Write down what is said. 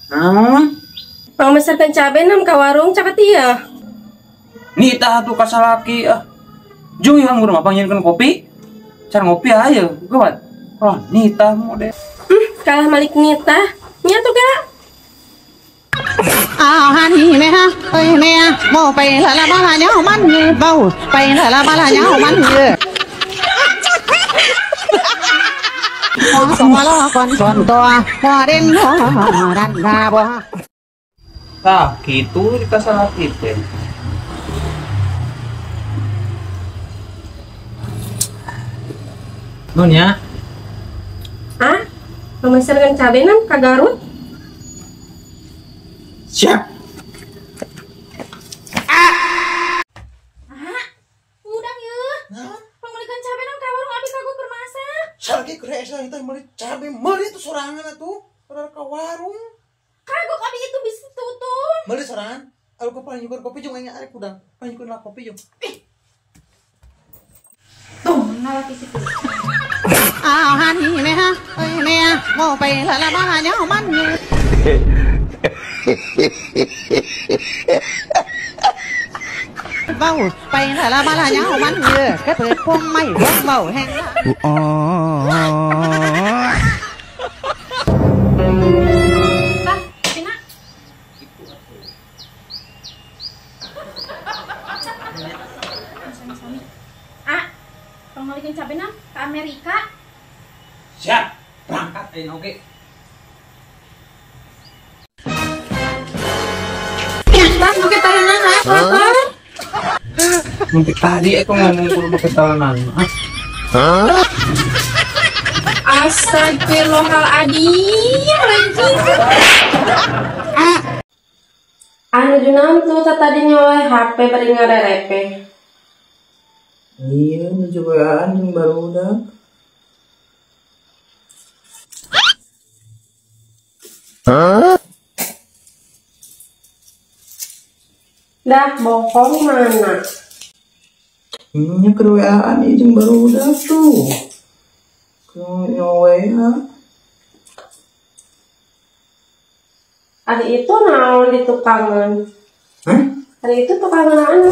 Nah, Mau meserkan cabai nam ka warung cakat iya. nita tuh kasalaki ah. Jung yang udah panggilkan kopi. Cara ngopi aja, gawat. Oh, nita mau deh. Kalah malik nita. Nya tuh kak. Hani mẹ ha ơi mẹ mô bay là ba là nhau mắt như bầu bay là ba là nhau mắt như hoa sông lo còn to hoa đen hoa đàn gà bò. Nah, gitu di kasalaki teh. Nunya, Ah? Mau meserkan cabai nam ka Garut. siap. Udang ya. Pembelikan cabai nam ka warung abi kagok bermasak. Sarki keresa itu meli cabe meli itu sorangan atuh pada ke warung Kagok abi itu bisa tutup. meli sorangan aku ke panyukur kopi jeung nya arek udang panyukur lah kopi jeung Tuh, nalaki situ. Hani mẹ ha ơi mẹ mô bay là ba là nhau mắt như bầu bay là ba là nhau mắt như cái bưởi phong mày vong màu hang. Bah, Cina. Sami-sami. Ah, pembelikan cabai nam ke Amerika. Siap. Berangkat oke. Bah, pakai tahanan kotor. Nanti tadi aku ngomong kudu pakai talenan. Astagfirullahaladzim, anjing. Anu junam tuh tadi nyoleh HP bari ngarerepe. iya mencobaan yang baru udah Dah bohong mana? ini keruweaan yang baru udah tuh nyowe Hari itu naon di tukangan. hah Hari itu tukangan anu.